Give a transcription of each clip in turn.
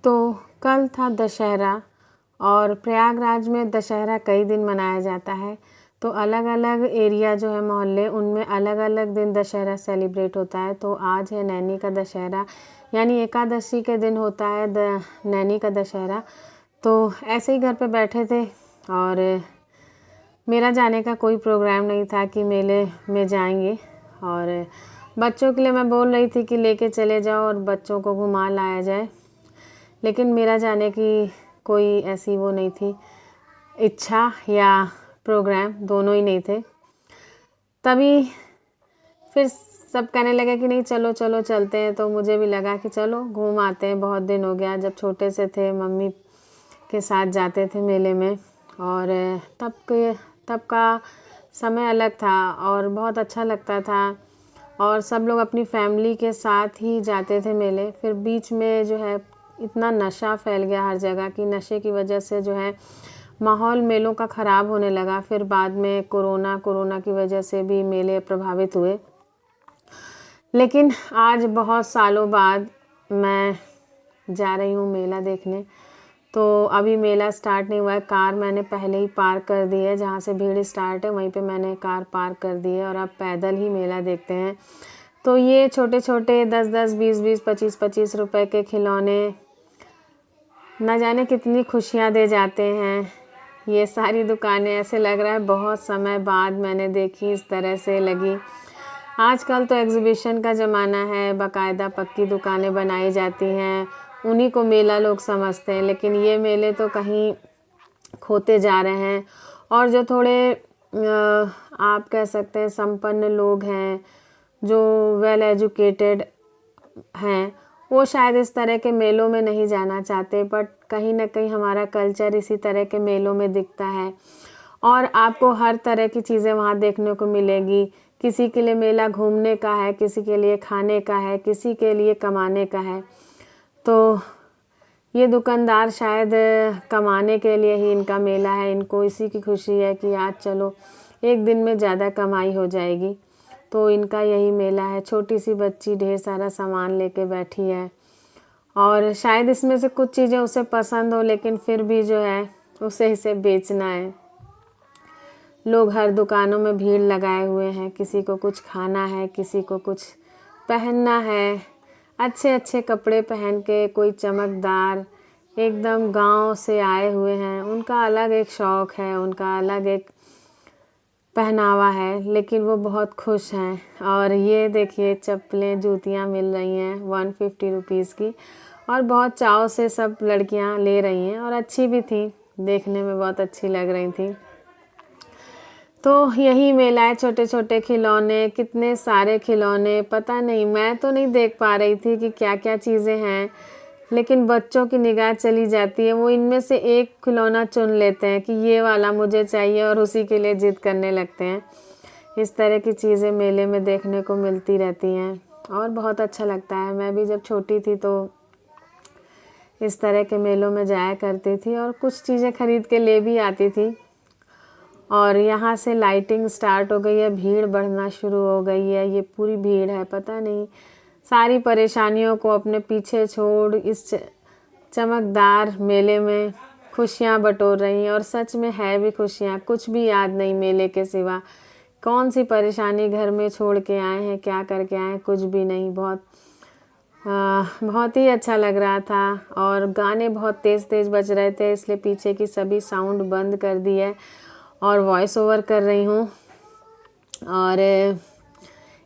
तो कल था दशहरा और प्रयागराज में दशहरा कई दिन मनाया जाता है। तो अलग अलग एरिया जो है मोहल्ले, उनमें अलग अलग दिन दशहरा सेलिब्रेट होता है। तो आज है नैनी का दशहरा, यानी एकादशी के दिन होता है नैनी का दशहरा। तो ऐसे ही घर पे बैठे थे और मेरा जाने का कोई प्रोग्राम नहीं था कि मेले में जाएंगे। और बच्चों के लिए मैं बोल रही थी कि लेके चले जाओ और बच्चों को घुमा लाया जाए, लेकिन मेरा जाने की कोई ऐसी वो नहीं थी, इच्छा या प्रोग्राम, दोनों ही नहीं थे। तभी फिर सब कहने लगे कि नहीं चलो चलो चलते हैं। तो मुझे भी लगा कि चलो घूम आते हैं, बहुत दिन हो गया। जब छोटे से थे मम्मी के साथ जाते थे मेले में, और तब का समय अलग था और बहुत अच्छा लगता था। और सब लोग अपनी फैमिली के साथ ही जाते थे मेले। फिर बीच में जो है इतना नशा फैल गया हर जगह कि नशे की वजह से जो है माहौल मेलों का ख़राब होने लगा। फिर बाद में कोरोना की वजह से भी मेले प्रभावित हुए। लेकिन आज बहुत सालों बाद मैं जा रही हूँ मेला देखने। तो अभी मेला स्टार्ट नहीं हुआ है, कार मैंने पहले ही पार्क कर दी है। जहाँ से भीड़ स्टार्ट है वहीं पे मैंने कार पार्क कर दी है और अब पैदल ही मेला देखते हैं। तो ये छोटे छोटे 10-10, 20-20, 25-25 रुपए के खिलौने न जाने कितनी खुशियाँ दे जाते हैं। ये सारी दुकानें ऐसे लग रहा है बहुत समय बाद मैंने देखी, इस तरह से लगी। आजकल तो एग्जीबिशन का ज़माना है, बाकायदा पक्की दुकानें बनाई जाती हैं, उन्हीं को मेला लोग समझते हैं। लेकिन ये मेले तो कहीं खोते जा रहे हैं। और जो थोड़े आप कह सकते हैं संपन्न लोग हैं, जो वेल एजुकेटेड हैं, वो शायद इस तरह के मेलों में नहीं जाना चाहते। बट कहीं ना कहीं हमारा कल्चर इसी तरह के मेलों में दिखता है और आपको हर तरह की चीज़ें वहाँ देखने को मिलेगी। किसी के लिए मेला घूमने का है, किसी के लिए खाने का है, किसी के लिए कमाने का है। तो ये दुकानदार शायद कमाने के लिए ही इनका मेला है, इनको इसी की खुशी है कि आज चलो एक दिन में ज़्यादा कमाई हो जाएगी। तो इनका यही मेला है। छोटी सी बच्ची ढेर सारा सामान लेके बैठी है और शायद इसमें से कुछ चीज़ें उसे पसंद हो, लेकिन फिर भी जो है उसे इसे बेचना है। लोग हर दुकानों में भीड़ लगाए हुए हैं, किसी को कुछ खाना है, किसी को कुछ पहनना है, अच्छे अच्छे कपड़े पहन के, कोई चमकदार, एकदम गांव से आए हुए हैं। उनका अलग एक शौक़ है, उनका अलग एक पहनावा है, लेकिन वो बहुत खुश हैं। और ये देखिए चप्पलें, जूतियाँ मिल रही हैं 150 रुपीज़ की, और बहुत चाव से सब लड़कियां ले रही हैं और अच्छी भी थी, देखने में बहुत अच्छी लग रही थी। तो यही मेला है, छोटे छोटे खिलौने, कितने सारे खिलौने, पता नहीं, मैं तो नहीं देख पा रही थी कि क्या क्या चीज़ें हैं, लेकिन बच्चों की निगाह चली जाती है। वो इनमें से एक खिलौना चुन लेते हैं कि ये वाला मुझे चाहिए और उसी के लिए जिद करने लगते हैं। इस तरह की चीज़ें मेले में देखने को मिलती रहती हैं और बहुत अच्छा लगता है। मैं भी जब छोटी थी तो इस तरह के मेलों में जाया करती थी और कुछ चीज़ें खरीद के ले भी आती थी। और यहाँ से लाइटिंग स्टार्ट हो गई है, भीड़ बढ़ना शुरू हो गई है। ये पूरी भीड़ है, पता नहीं सारी परेशानियों को अपने पीछे छोड़ इस चमकदार मेले में खुशियाँ बटोर रही हैं। और सच में है भी खुशियाँ, कुछ भी याद नहीं मेले के सिवा। कौन सी परेशानी घर में छोड़ के आए हैं, क्या करके आए हैं, कुछ भी नहीं। बहुत ही अच्छा लग रहा था और गाने बहुत तेज़ तेज़ बज रहे थे, इसलिए पीछे की सभी साउंड बंद कर दी है और वॉइस ओवर कर रही हूँ। और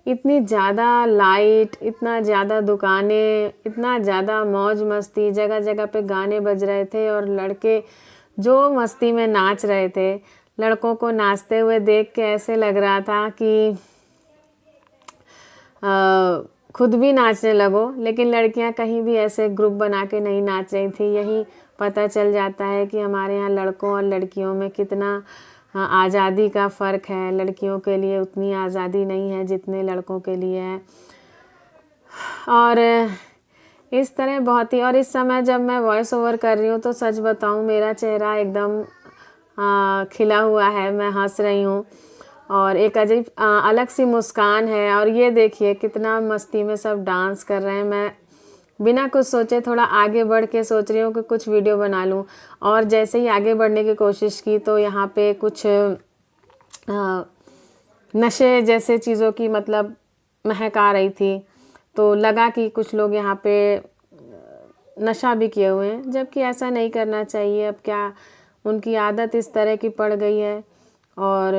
इतनी ज़्यादा लाइट, इतना ज़्यादा दुकानें, इतना ज़्यादा मौज मस्ती, जगह जगह पे गाने बज रहे थे और लड़के जो मस्ती में नाच रहे थे। लड़कों को नाचते हुए देख के ऐसे लग रहा था कि खुद भी नाचने लगो, लेकिन लड़कियां कहीं भी ऐसे ग्रुप बना के नहीं नाच रही थी। यही पता चल जाता है कि हमारे यहाँ लड़कों और लड़कियों में कितना आज़ादी का फ़र्क है। लड़कियों के लिए उतनी आज़ादी नहीं है जितने लड़कों के लिए है। और इस तरह बहुत ही, और इस समय जब मैं वॉइस ओवर कर रही हूँ तो सच बताऊँ मेरा चेहरा एकदम खिला हुआ है, मैं हंस रही हूँ और एक अजीब अलग सी मुस्कान है। और ये देखिए कितना मस्ती में सब डांस कर रहे हैं। मैं बिना कुछ सोचे थोड़ा आगे बढ़ के सोच रही हूँ कि कुछ वीडियो बना लूँ। और जैसे ही आगे बढ़ने की कोशिश की तो यहाँ पे कुछ नशे जैसे चीज़ों की मतलब महक आ रही थी, तो लगा कि कुछ लोग यहाँ पे नशा भी किए हुए हैं, जबकि ऐसा नहीं करना चाहिए। अब क्या, उनकी आदत इस तरह की पड़ गई है और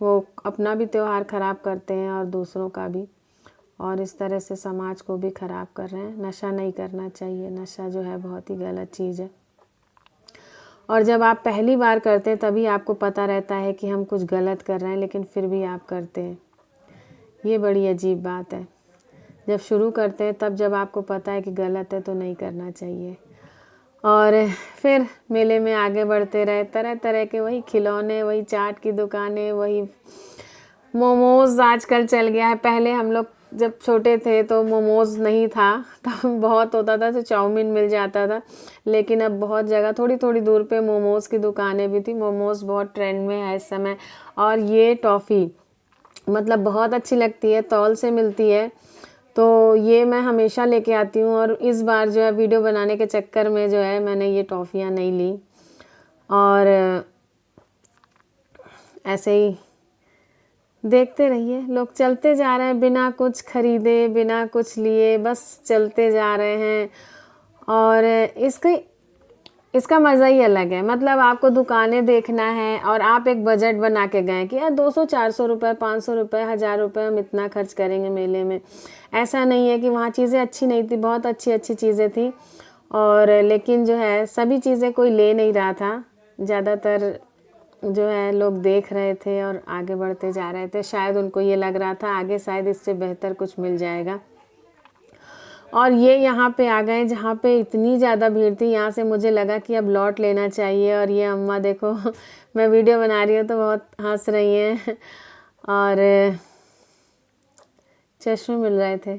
वो अपना भी त्यौहार ख़राब करते हैं और दूसरों का भी, और इस तरह से समाज को भी ख़राब कर रहे हैं। नशा नहीं करना चाहिए, नशा जो है बहुत ही गलत चीज़ है। और जब आप पहली बार करते हैं तभी आपको पता रहता है कि हम कुछ गलत कर रहे हैं, लेकिन फिर भी आप करते हैं। ये बड़ी अजीब बात है। जब शुरू करते हैं तब जब आपको पता है कि गलत है तो नहीं करना चाहिए। और फिर मेले में आगे बढ़ते रहे, तरह तरह के वही खिलौने, वही चाट की दुकानें, वही मोमोज़ आजकल चल गया है। पहले हम लोग जब छोटे थे तो मोमोज़ नहीं था, तब बहुत होता था तो चाउमीन मिल जाता था, लेकिन अब बहुत जगह थोड़ी थोड़ी दूर पे मोमोज़ की दुकानें भी थी। मोमोज़ बहुत ट्रेंड में है इस समय। और ये टॉफ़ी मतलब बहुत अच्छी लगती है, तौल से मिलती है, तो ये मैं हमेशा लेके आती हूँ। और इस बार जो है वीडियो बनाने के चक्कर में जो है मैंने ये टॉफ़ियाँ नहीं ली, और ऐसे ही देखते रहिए। लोग चलते जा रहे हैं बिना कुछ खरीदे, बिना कुछ लिए, बस चलते जा रहे हैं। और इसका मज़ा ही अलग है। मतलब आपको दुकानें देखना है और आप एक बजट बना के गए कि यार 200-400 रुपये, 500 रुपये, 1000 रुपये हम इतना खर्च करेंगे मेले में। ऐसा नहीं है कि वहाँ चीज़ें अच्छी नहीं थी, बहुत अच्छी अच्छी चीज़ें थी। और लेकिन जो है सभी चीज़ें कोई ले नहीं रहा था, ज़्यादातर जो है लोग देख रहे थे और आगे बढ़ते जा रहे थे। शायद उनको ये लग रहा था आगे शायद इससे बेहतर कुछ मिल जाएगा। और ये यहाँ पे आ गए जहाँ पे इतनी ज़्यादा भीड़ थी, यहाँ से मुझे लगा कि अब लौट लेना चाहिए। और ये अम्मा देखो मैं वीडियो बना रही हूँ तो बहुत हंस रही हैं। और चश्मे मिल रहे थे,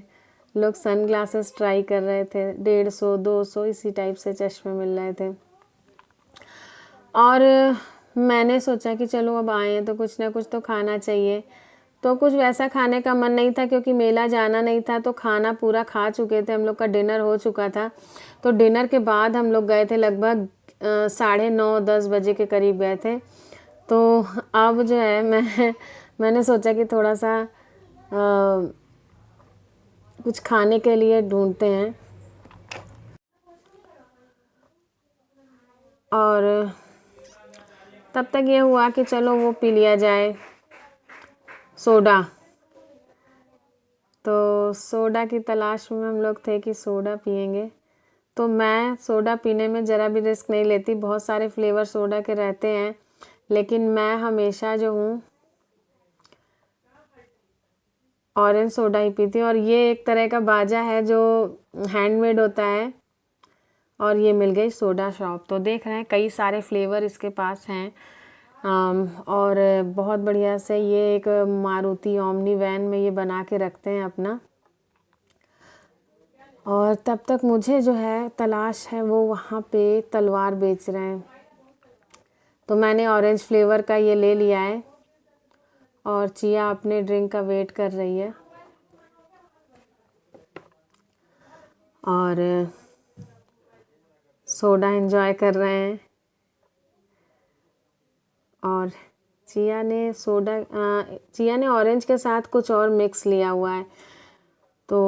लोग सन ग्लासेस ट्राई कर रहे थे, 150-200 इसी टाइप से चश्मे मिल रहे थे। और मैंने सोचा कि चलो अब आए हैं तो कुछ ना कुछ तो खाना चाहिए। तो कुछ वैसा खाने का मन नहीं था क्योंकि मेला जाना नहीं था, तो खाना पूरा खा चुके थे, हम लोग का डिनर हो चुका था। तो डिनर के बाद हम लोग गए थे, लगभग 9:30-10 बजे के करीब गए थे। तो अब जो है मैंने सोचा कि थोड़ा सा कुछ खाने के लिए ढूंढते हैं। और तब तक ये हुआ कि चलो वो पी लिया जाए, सोडा। तो सोडा की तलाश में हम लोग थे कि सोडा पिएंगे। तो मैं सोडा पीने में ज़रा भी रिस्क नहीं लेती, बहुत सारे फ्लेवर सोडा के रहते हैं, लेकिन मैं हमेशा जो हूँ ऑरेंज सोडा ही पीती हूँ। और ये एक तरह का बाजा है जो हैंडमेड होता है, और ये मिल गई सोडा शॉप। तो देख रहे हैं कई सारे फ्लेवर इसके पास हैं। और बहुत बढ़िया से ये एक मारुति ओमनी वैन में ये बना के रखते हैं अपना। और तब तक मुझे जो है तलाश है वो वहाँ पे तलवार बेच रहे हैं, तो मैंने ऑरेंज फ्लेवर का ये ले लिया है। और चिया अपने ड्रिंक का वेट कर रही है, और सोडा एंजॉय कर रहे हैं। और चिया ने ऑरेंज के साथ कुछ और मिक्स लिया हुआ है। तो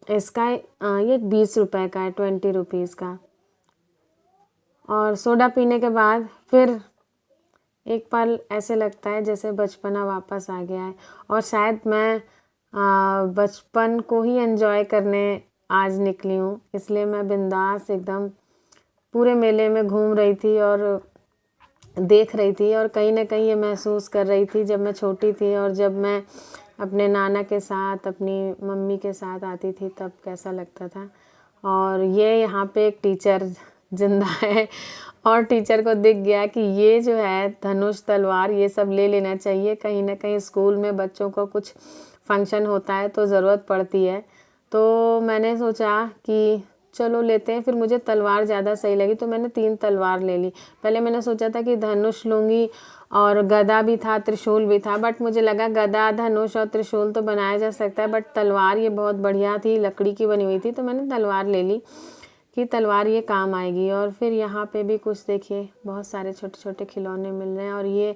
इसका ये 20 रुपए का है, 20 रुपीज़ का। और सोडा पीने के बाद फिर एक पल ऐसे लगता है जैसे बचपना वापस आ गया है, और शायद मैं बचपन को ही एंजॉय करने आज निकली हूँ। इसलिए मैं बिंदास एकदम पूरे मेले में घूम रही थी और देख रही थी, और कहीं ना कहीं ये महसूस कर रही थी जब मैं छोटी थी और जब मैं अपने नाना के साथ, अपनी मम्मी के साथ आती थी तब कैसा लगता था। और ये यहाँ पे एक टीचर जिंदा है, और टीचर को दिख गया कि ये जो है धनुष, तलवार, ये सब ले लेना चाहिए। कहीं ना कहीं स्कूल में बच्चों को कुछ फंक्शन होता है तो ज़रूरत पड़ती है। तो मैंने सोचा कि चलो लेते हैं। फिर मुझे तलवार ज़्यादा सही लगी तो मैंने 3 तलवार ले ली। पहले मैंने सोचा था कि धनुष लूँगी और गदा भी था, त्रिशूल भी था, बट मुझे लगा गदा, धनुष और त्रिशूल तो बनाया जा सकता है, बट तलवार ये बहुत बढ़िया थी, लकड़ी की बनी हुई थी, तो मैंने तलवार ले ली कि तलवार ये काम आएगी। और फिर यहाँ पे भी कुछ देखिए बहुत सारे छोटे छोटे खिलौने मिल रहे हैं। और ये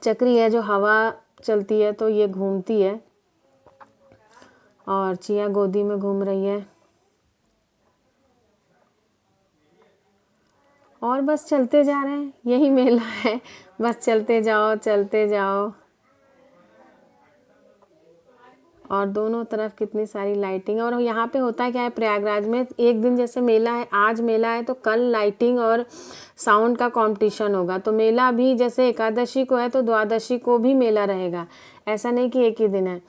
चक्री है जो हवा चलती है तो ये घूमती है, और चिया गोदी में घूम रही है। और बस चलते जा रहे हैं, यही मेला है, बस चलते जाओ चलते जाओ। और दोनों तरफ कितनी सारी लाइटिंग। और यहाँ पे होता है क्या है, प्रयागराज में एक दिन जैसे मेला है, आज मेला है तो कल लाइटिंग और साउंड का कंपटीशन होगा। तो मेला भी जैसे एकादशी को है तो द्वादशी को भी मेला रहेगा, ऐसा नहीं कि एक ही दिन है।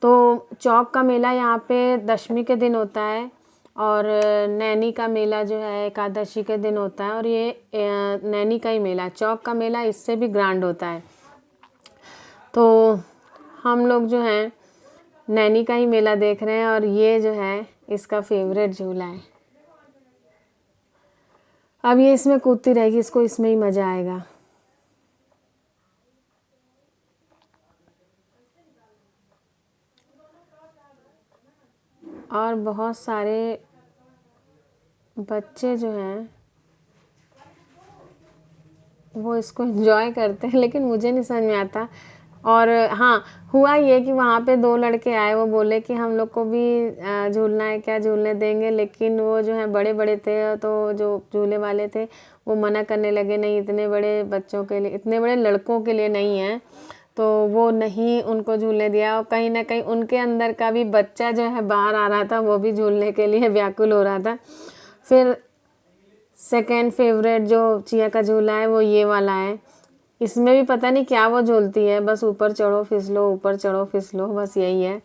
तो चौक का मेला यहाँ पे दशमी के दिन होता है, और नैनी का मेला जो है एकादशी के दिन होता है। और ये नैनी का ही मेला, चौक का मेला इससे भी ग्रैंड होता है। तो हम लोग जो हैं नैनी का ही मेला देख रहे हैं, और ये जो है इसका फेवरेट झूला है। अब ये इसमें कूदती रहेगी, इसको इसमें ही मज़ा आएगा। और बहुत सारे बच्चे जो हैं वो इसको एंजॉय करते हैं, लेकिन मुझे नहीं समझ में आता। और हाँ, हुआ ये कि वहाँ पे 2 लड़के आए, वो बोले कि हम लोग को भी झूलना है, क्या झूलने देंगे, लेकिन वो जो है बड़े बड़े थे, तो जो झूले वाले थे वो मना करने लगे, नहीं इतने बड़े बच्चों के लिए, इतने बड़े लड़कों के लिए नहीं है, तो वो नहीं उनको झूलने दिया। और कहीं ना कहीं उनके अंदर का भी बच्चा जो है बाहर आ रहा था, वो भी झूलने के लिए व्याकुल हो रहा था। फिर सेकेंड फेवरेट जो चिया का झूला है वो ये वाला है। इसमें भी पता नहीं क्या वो झूलती है, बस ऊपर चढ़ो फिसलो, ऊपर चढ़ो फिसलो, बस यही है।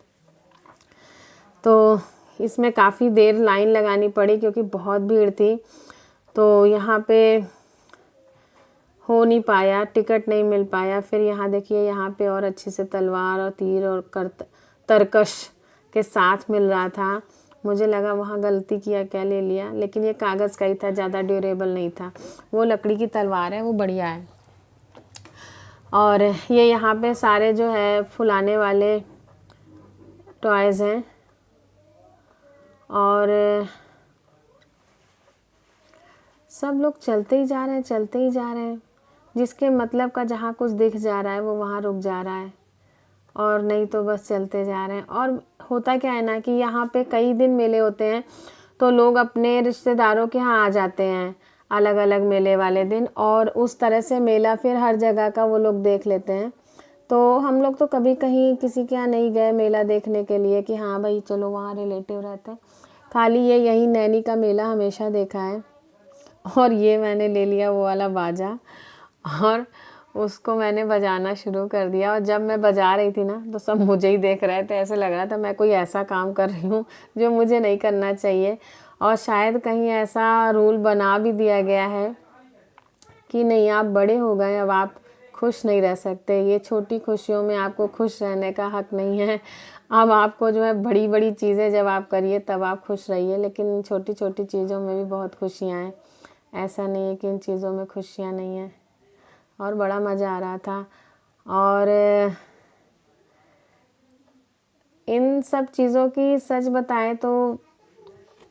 तो इसमें काफ़ी देर लाइन लगानी पड़ी क्योंकि बहुत भीड़ थी, तो यहाँ पे हो नहीं पाया, टिकट नहीं मिल पाया। फिर यहाँ देखिए, यहाँ पे और अच्छे से तलवार और तीर और तरकश के साथ मिल रहा था। मुझे लगा वहाँ गलती किया क्या, ले लिया, लेकिन ये कागज़ का ही था, ज़्यादा ड्यूरेबल नहीं था। वो लकड़ी की तलवार है, वो बढ़िया है। और ये यहाँ पे सारे जो है फुलाने वाले टॉयज़ हैं, और सब लोग चलते ही जा रहे हैं, चलते ही जा रहे हैं। जिसके मतलब का जहाँ कुछ दिख जा रहा है वो वहाँ रुक जा रहा है, और नहीं तो बस चलते जा रहे हैं। और होता क्या है ना कि यहाँ पे कई दिन मेले होते हैं, तो लोग अपने रिश्तेदारों के यहाँ आ जाते हैं अलग अलग मेले वाले दिन, और उस तरह से मेला फिर हर जगह का वो लोग देख लेते हैं। तो हम लोग तो कभी कहीं किसी के यहाँ नहीं गए मेला देखने के लिए कि हाँ भाई चलो वहाँ रिलेटिव रहते हैं, खाली ये यही नैनी का मेला हमेशा देखा है। और ये मैंने ले लिया वो वाला बाजा, और उसको मैंने बजाना शुरू कर दिया। और जब मैं बजा रही थी ना तो सब मुझे ही देख रहे थे, ऐसे लग रहा था मैं कोई ऐसा काम कर रही हूँ जो मुझे नहीं करना चाहिए। और शायद कहीं ऐसा रूल बना भी दिया गया है कि नहीं, आप बड़े हो गए, अब आप खुश नहीं रह सकते, ये छोटी खुशियों में आपको खुश रहने का हक नहीं है। अब आपको जो है बड़ी बड़ी चीज़ें जब आप करिए तब आप खुश रहिए, लेकिन छोटी छोटी चीज़ों में भी बहुत खुशियाँ हैं, ऐसा नहीं है कि इन चीज़ों में खुशियाँ नहीं हैं। और बड़ा मज़ा आ रहा था। और इन सब चीज़ों की सच बताएं तो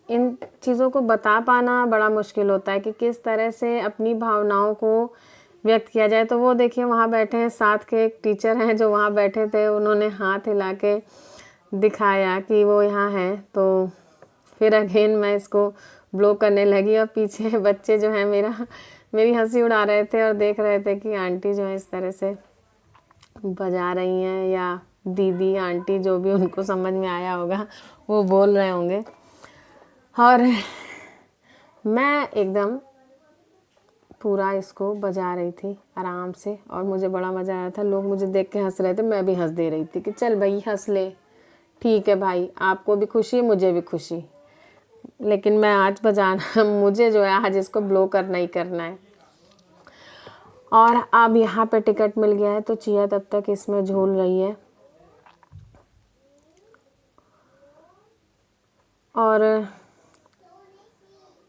इन चीज़ों को बता पाना बड़ा मुश्किल होता है कि किस तरह से अपनी भावनाओं को व्यक्त किया जाए। तो वो देखिए वहाँ बैठे हैं, साथ के एक टीचर हैं जो वहाँ बैठे थे, उन्होंने हाथ हिला के दिखाया कि वो यहाँ हैं। तो फिर अगेन मैं इसको ब्लो करने लगी, और पीछे बच्चे जो हैं मेरी हंसी उड़ा रहे थे और देख रहे थे कि आंटी जो है इस तरह से बजा रही हैं, या दीदी आंटी जो भी उनको समझ में आया होगा वो बोल रहे होंगे। और मैं एकदम पूरा इसको बजा रही थी आराम से, और मुझे बड़ा मज़ा आया था। लोग मुझे देख के हंस रहे थे, मैं भी हंस दे रही थी कि चल भाई हंस ले, ठीक है भाई, आपको भी खुशी मुझे भी खुशी, लेकिन मैं आज बजाना मुझे जो है आज इसको ब्लो करना ही करना है। और अब यहाँ पे टिकट मिल गया है तो चिया तब तक इसमें झूल रही है। और और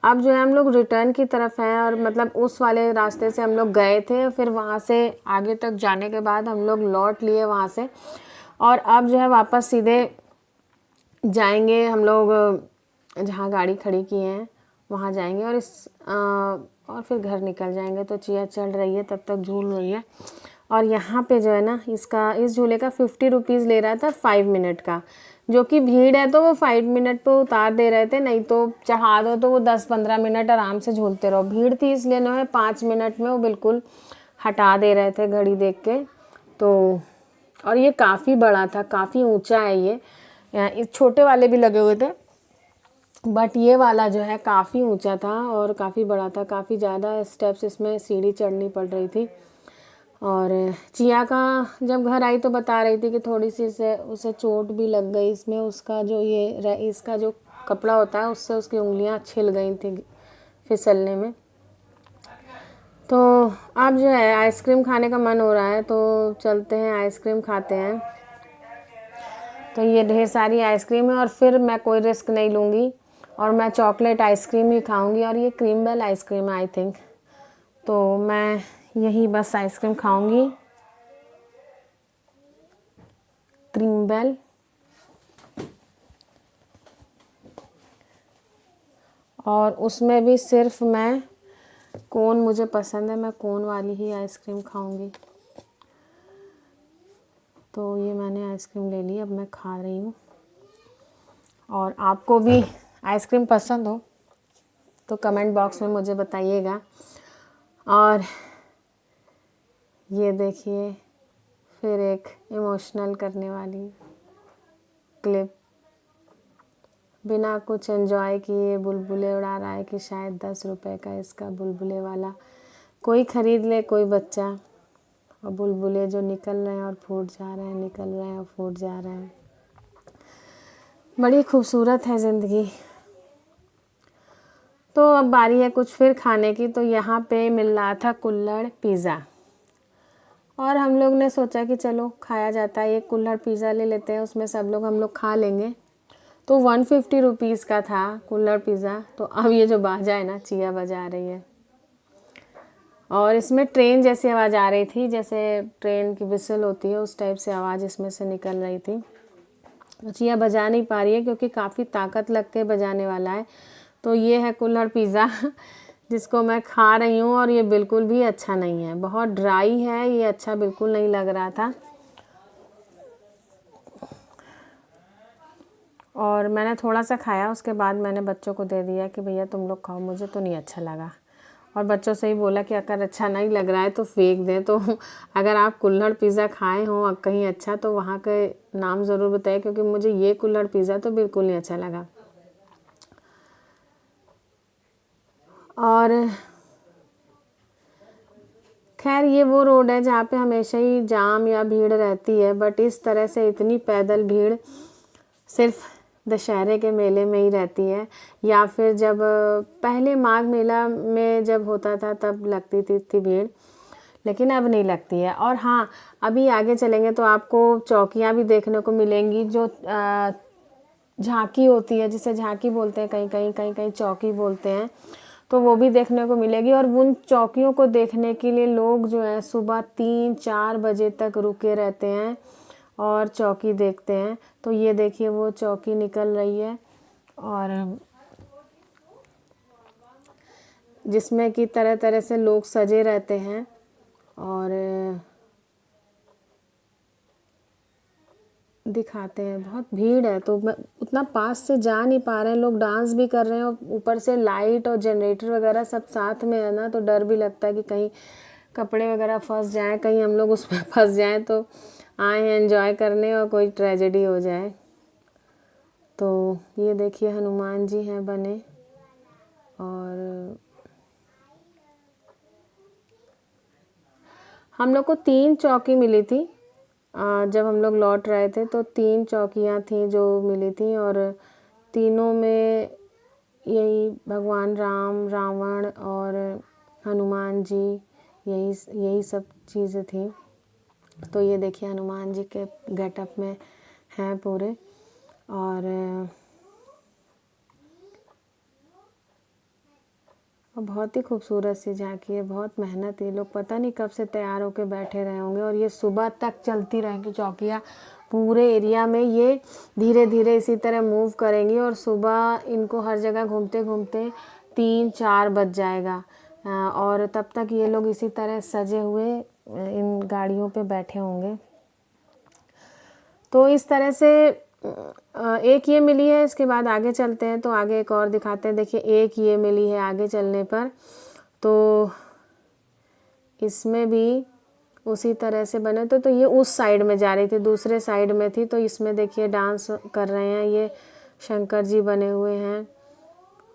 अब जो है हम लोग रिटर्न की तरफ हैं, और मतलब उस वाले रास्ते से हम लोग गए थे, फिर वहाँ से आगे तक जाने के बाद हम लोग लौट लिए वहाँ से, और अब जो है वापस सीधे जाएंगे हम लोग जहाँ गाड़ी खड़ी की है वहाँ जाएंगे, और और फिर घर निकल जाएंगे। तो चिया चल रही है, तब तक झूल रही है। और यहाँ पे जो है ना, इस झूले का 50 रुपीज़ ले रहा था 5 मिनट का, जो कि भीड़ है तो वो 5 मिनट पे उतार दे रहे थे, नहीं तो चढ़ा दो तो वो 10-15 मिनट आराम से झूलते रहो। भीड़ थी इसलिए ना 5 मिनट में वो बिल्कुल हटा दे रहे थे घड़ी देख के। तो और ये काफ़ी बड़ा था, काफ़ी ऊंचा है ये। इस छोटे वाले भी लगे हुए थे, बट ये वाला जो है काफ़ी ऊंचा था और काफ़ी बड़ा था। काफ़ी ज़्यादा स्टेप्स इसमें सीढ़ी चढ़नी पड़ रही थी। और चिया का जब घर आई तो बता रही थी कि थोड़ी सी उसे चोट भी लग गई इसमें। उसका जो इसका जो कपड़ा होता है उससे उसकी उंगलियां छिल गई थी फिसलने में। तो अब जो है आइसक्रीम खाने का मन हो रहा है, तो चलते हैं आइसक्रीम खाते हैं। तो ये ढेर सारी आइसक्रीम है, और फिर मैं कोई रिस्क नहीं लूँगी और मैं चॉकलेट आइसक्रीम ही खाऊंगी, और ये cream bell ice cream I think. तो मैं यही बस आइसक्रीम खाऊंगी, क्रीम बेल। और उसमें भी सिर्फ मैं कोन मुझे पसंद है, मैं कोन वाली ही आइसक्रीम खाऊंगी। तो ये मैंने आइसक्रीम ले ली, अब मैं खा रही हूँ। और आपको भी आइसक्रीम पसंद हो तो कमेंट बॉक्स में मुझे बताइएगा। और ये देखिए फिर एक इमोशनल करने वाली क्लिप। बिना कुछ एंजॉय किए बुलबुले उड़ा रहा है कि शायद 10 रुपए का इसका बुलबुले वाला कोई ख़रीद ले, कोई बच्चा। और बुलबुले जो निकल रहे हैं और फूट जा रहे हैं, निकल रहे हैं और फूट जा रहे हैं। बड़ी खूबसूरत है ज़िंदगी। तो अब बारी है कुछ फिर खाने की। तो यहाँ पे मिल रहा था कुल्हड़ पिज़्ज़ा, और हम लोग ने सोचा कि चलो खाया जाता है, एक कुल्हड़ पिज़्ज़ा ले लेते हैं, उसमें सब लोग हम लोग खा लेंगे। तो 150 रुपीज़ का था कुल्हड़ पिज़्ज़ा। तो अब ये जो बाजा है ना, चिया बजा रही है, और इसमें ट्रेन जैसी आवाज़ आ रही थी, जैसे ट्रेन की विसल होती है उस टाइप से आवाज़ इसमें से निकल रही थी। तो चिया बजा नहीं पा रही है क्योंकि काफ़ी ताकत लग के बजाने वाला है। तो ये है कुल्हड़ पिज़्ज़ा जिसको मैं खा रही हूँ, और ये बिल्कुल भी अच्छा नहीं है, बहुत ड्राई है ये, अच्छा बिल्कुल नहीं लग रहा था। और मैंने थोड़ा सा खाया, उसके बाद मैंने बच्चों को दे दिया कि भैया तुम लोग खाओ, मुझे तो नहीं अच्छा लगा। और बच्चों से ही बोला कि अगर अच्छा नहीं लग रहा है तो फेंक दें। तो अगर आप कुल्हड़ पिज़्ज़ा खाए हों कहीं अच्छा, तो वहाँ के नाम ज़रूर बताइए, क्योंकि मुझे ये कुल्हड़ पिज़्ज़ा तो बिल्कुल नहीं अच्छा लगा। और खैर ये वो रोड है जहाँ पे हमेशा ही जाम या भीड़ रहती है, बट इस तरह से इतनी पैदल भीड़ सिर्फ दशहरे के मेले में ही रहती है, या फिर जब पहले माघ मेला में जब होता था तब लगती थी इतनी भीड़, लेकिन अब नहीं लगती है। और हाँ, अभी आगे चलेंगे तो आपको चौकियाँ भी देखने को मिलेंगी, जो झांकी होती है, जिसे झांकी बोलते हैं, कहीं कहीं चौकी बोलते हैं, तो वो भी देखने को मिलेगी। और उन चौकियों को देखने के लिए लोग जो है सुबह 3-4 बजे तक रुके रहते हैं और चौकी देखते हैं। तो ये देखिए वो चौकी निकल रही है, और जिसमें कि तरह तरह से लोग सजे रहते हैं, और दिखाते हैं। बहुत भीड़ है, तो उतना पास से जा नहीं पा रहे हैं, लोग डांस भी कर रहे हैं, और ऊपर से लाइट और जनरेटर वगैरह सब साथ में है ना, तो डर भी लगता है कि कहीं कपड़े वगैरह फंस जाएं, कहीं हम लोग उसमें फंस जाएं, तो आए हैं एंजॉय करने और कोई ट्रेजेडी हो जाए। तो ये देखिए हनुमान जी हैं बने, और हम लोग को 3 चौकी मिली थी जब हम लोग लौट रहे थे, तो 3 चौकियाँ थी जो मिली थी, और तीनों में यही भगवान राम, रावण और हनुमान जी, यही सब चीज़ें थी। तो ये देखिए हनुमान जी के गेटअप में हैं पूरे। और और बहुत ही खूबसूरत सी झांकी है। बहुत मेहनत, ये लोग पता नहीं कब से तैयार होके बैठे रहे होंगे और ये सुबह तक चलती रहेंगी चौकियाँ पूरे एरिया में। ये धीरे धीरे इसी तरह मूव करेंगी और सुबह इनको हर जगह घूमते घूमते 3-4 बज जाएगा और तब तक ये लोग इसी तरह सजे हुए इन गाड़ियों पे बैठे होंगे। तो इस तरह से एक ये मिली है। इसके बाद आगे चलते हैं तो आगे एक और दिखाते हैं। देखिए एक ये मिली है आगे चलने पर, तो इसमें भी उसी तरह से बने तो ये उस साइड में जा रही थी, दूसरे साइड में थी। तो इसमें देखिए डांस कर रहे हैं, ये शंकर जी बने हुए हैं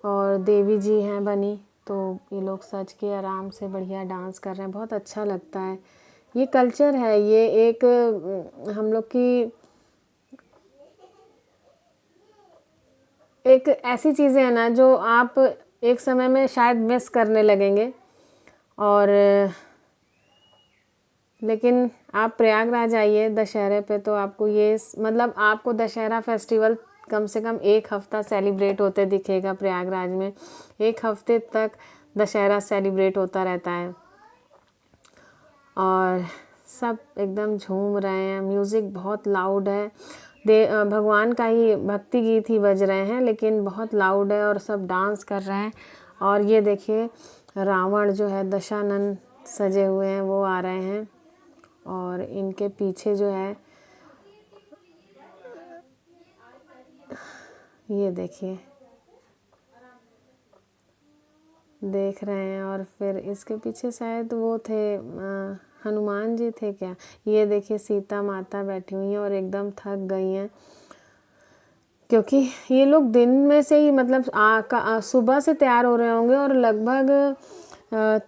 और देवी जी हैं बनी। तो ये लोग सज के आराम से बढ़िया डांस कर रहे हैं, बहुत अच्छा लगता है। ये कल्चर है, ये एक हम लोग की एक ऐसी चीज़ें हैं ना जो आप एक समय में शायद मिस करने लगेंगे। और लेकिन आप प्रयागराज आइए दशहरे पे तो आपको ये मतलब आपको दशहरा फेस्टिवल कम से कम 1 हफ्ता सेलिब्रेट होते दिखेगा प्रयागराज में। 1 हफ्ते तक दशहरा सेलिब्रेट होता रहता है और सब एकदम झूम रहे हैं। म्यूज़िक बहुत लाउड है, भगवान का ही भक्ति गीत ही बज रहे हैं लेकिन बहुत लाउड है और सब डांस कर रहे हैं। और ये देखिए रावण जो है, दशानन सजे हुए हैं, वो आ रहे हैं और इनके पीछे जो है ये देखिए देख रहे हैं। और फिर इसके पीछे शायद वो थे हनुमान जी थे क्या। ये देखिए सीता माता बैठी हुई हैं और एकदम थक गई हैं क्योंकि ये लोग दिन में से ही मतलब सुबह से तैयार हो रहे होंगे और लगभग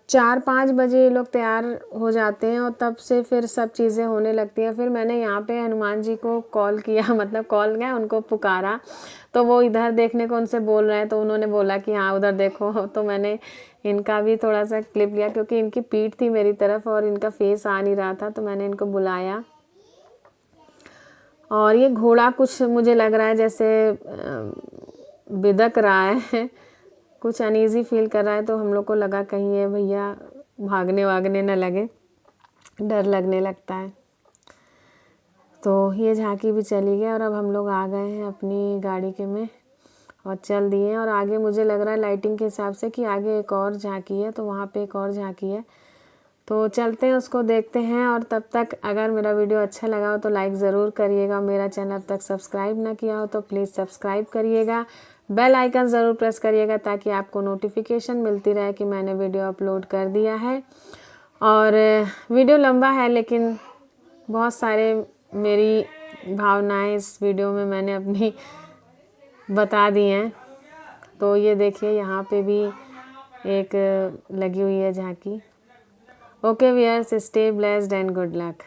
4-5 बजे ये लोग तैयार हो जाते हैं और तब से फिर सब चीज़ें होने लगती हैं। फिर मैंने यहाँ पे हनुमान जी को कॉल किया, मतलब कॉल किया, उनको पुकारा तो वो इधर देखने को उनसे बोल रहे हैं। तो उन्होंने बोला कि हाँ उधर देखो। तो मैंने इनका भी थोड़ा सा क्लिप लिया क्योंकि इनकी पीठ थी मेरी तरफ और इनका फेस आ नहीं रहा था, तो मैंने इनको बुलाया। और ये घोड़ा कुछ मुझे लग रहा है जैसे बिदक रहा है, कुछ अनईज़ी फील कर रहा है। तो हम लोग को लगा कहीं ये भैया भागने वागने न लगे, डर लगने लगता है। तो ये झांकी भी चली गई और अब हम लोग आ गए हैं अपनी गाड़ी के में और चल दिए। और आगे मुझे लग रहा है लाइटिंग के हिसाब से कि आगे एक और झांकी है, तो वहाँ पे एक और झांकी है, तो चलते हैं उसको देखते हैं। और तब तक अगर मेरा वीडियो अच्छा लगा हो तो लाइक ज़रूर करिएगा। मेरा चैनल अब तक सब्सक्राइब ना किया हो तो प्लीज़ सब्सक्राइब करिएगा। बेल आइकन ज़रूर प्रेस करिएगा ताकि आपको नोटिफिकेशन मिलती रहे कि मैंने वीडियो अपलोड कर दिया है। और वीडियो लंबा है लेकिन बहुत सारे मेरी भावनाएं इस वीडियो में मैंने अपनी बता दी हैं। तो ये देखिए यहाँ पे भी एक लगी हुई है झांकी। Okay viewers, stay blessed and good luck.